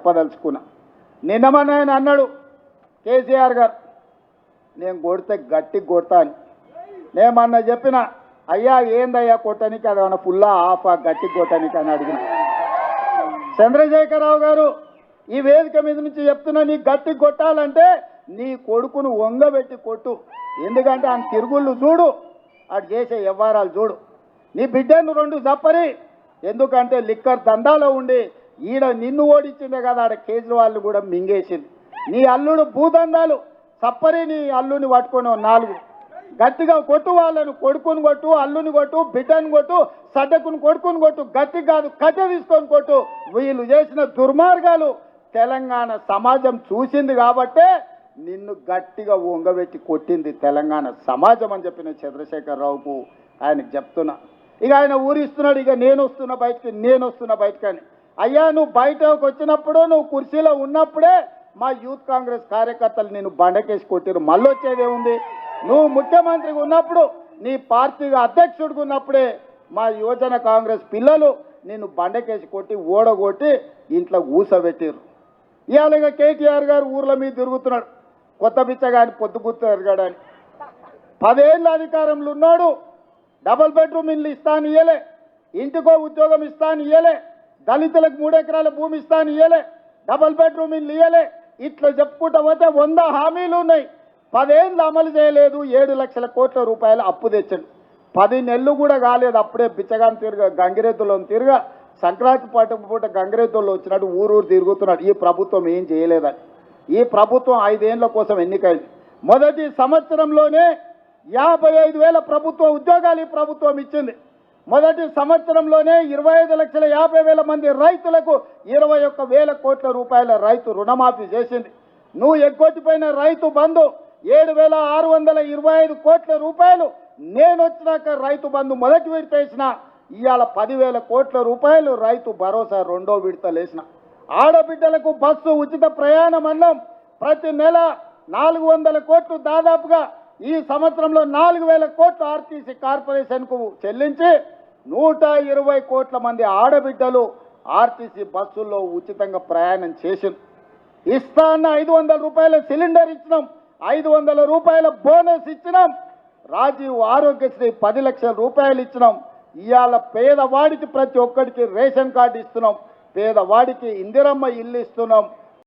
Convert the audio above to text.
చెప్పదలుచుకున్నా. నిన్నమన్న ఆయన అన్నాడు కేసీఆర్ గారు, నేను కొడితే గట్టి కొడతా అని. నేమన్నా చెప్పిన, అయ్యా ఏందయ్యా కొట్టనికి, అదేమన్నా ఫుల్లా ఆఫా గట్టి కొట్టనికి అని అడిగిన. చంద్రశేఖరరావు గారు ఈ వేదిక మీద నుంచి చెప్తున్నా, నీ గట్టి కొట్టాలంటే నీ కొడుకును వంగబెట్టి కొట్టు. ఎందుకంటే ఆయన తిరుగుళ్ళు చూడు, అటు చేసే వ్యవహారాలు చూడు. నీ బిడ్డను రెండు చప్పరి, ఎందుకంటే లిక్కర్ దందాలో ఉండి ఈడ నిన్ను ఓడించిందే కదా, ఆడ కేజ్రీవాల్ని కూడా మింగేసింది. నీ అల్లుడు భూదందాలు చప్పరి, నీ అల్లుని పట్టుకొని నాలుగు గట్టిగా కొట్టు. వాళ్ళను కొడుకుని కొట్టు, అల్లుని కొట్టు, బిడ్డను కొట్టు, సడ్డకుని కొడుకుని కొట్టు, గట్టి కాదు కట్టె తీసుకొని కొట్టు. వీళ్ళు చేసిన దుర్మార్గాలు తెలంగాణ సమాజం చూసింది కాబట్టే నిన్ను గట్టిగా వంగబెట్టి కొట్టింది తెలంగాణ సమాజం అని చెప్పిన చంద్రశేఖరరావుకు ఆయనకు చెప్తున్నా. ఇక ఆయన ఊరిస్తున్నాడు, ఇక నేను వస్తున్నా బయటకి అని. అయ్యా నువ్వు బయటకు వచ్చినప్పుడు, నువ్వు కుర్చీలో ఉన్నప్పుడే మా యూత్ కాంగ్రెస్ కార్యకర్తలు నేను బండకేసి కొట్టిరు. మళ్ళీ వచ్చేదేముంది? నువ్వు ముఖ్యమంత్రిగా ఉన్నప్పుడు, నీ పార్టీగా అధ్యక్షుడిగా ఉన్నప్పుడే మా యువజన కాంగ్రెస్ పిల్లలు నిన్ను బండకేసి కొట్టి ఓడగొట్టి ఇంట్లో ఊసబెట్టిరు. ఇవాళ కేటీఆర్ గారు ఊర్ల మీద తిరుగుతున్నాడు, కొత్త బిచ్చగాని పొద్దుగుర్తు ఎరగాడని. 10 ఏళ్ళ అధికారంలో ఉన్నాడు, డబుల్ బెడ్రూమ్ ఇల్లు ఇస్తాను ఇయ్యలే, ఇంటికో ఉద్యోగం ఇస్తాను ఇయ్యలే, దళితులకు 3 ఎకరాల భూమి ఇస్తాను ఇయ్యలే, డబుల్ బెడ్రూమ్ ఇల్లు ఇయ్యలే. ఇట్లా చెప్పుకుంటా పోతే 100 హామీలు ఉన్నాయి. 10 ఏళ్ళు అమలు చేయలేదు. 7 లక్షల కోట్ల రూపాయలు అప్పు తెచ్చాడు. 10 నెలలు కూడా కాలేదు, అప్పుడే బిచ్చగాని గంగిరెద్దులో సంక్రాంతి పూట గంగిరెద్దుల్లో వచ్చినట్టు ఊరూరు తిరుగుతున్నాడు. ఈ ప్రభుత్వం ఏం చేయలేదని. ఈ ప్రభుత్వం 5 ఏళ్ల కోసం ఎన్నికైంది. మొదటి సంవత్సరంలోనే 55,000 ప్రభుత్వ ఉద్యోగాలు ఈ ప్రభుత్వం ఇచ్చింది. మొదటి సంవత్సరంలోనే 25,50,000 మంది రైతులకు 21,000 కోట్ల రూపాయల రైతు రుణమాఫీ చేసింది. నువ్వు ఎగ్గొట్టిపోయిన రైతు బంధు 7,625 కోట్ల రూపాయలు నేను వచ్చినాక రైతు బంధు మొదటి విడత వేసిన. ఇవాళ 10,000 కోట్ల రూపాయలు రైతు భరోసా రెండో విడత లేసిన. ఆడబిడ్డలకు బస్సు ఉచిత ప్రయాణం అన్నం ప్రతి నెల 400 కోట్లు, దాదాపుగా ఈ సంవత్సరంలో 4,000 కోట్లు ఆర్టీసీ కార్పొరేషన్కు చెల్లించి 120 కోట్ల మంది ఆడబిడ్డలు ఆర్టీసీ బస్సుల్లో ఉచితంగా ప్రయాణం చేసింది. ఇస్తా అన్న 500 రూపాయల సిలిండర్ ఇచ్చినాం, 500 రూపాయల బోనస్ ఇచ్చినాం. రాజీవ్ ఆరోగ్యశ్రీ 10 లక్షల రూపాయలు ఇచ్చినాం. ఇవాళ పేదవాడికి ప్రతి ఒక్కడికి రేషన్ కార్డు ఇస్తున్నాం, పేదవాడికి ఇందిరమ్మ ఇల్లు ఇస్తున్నాం.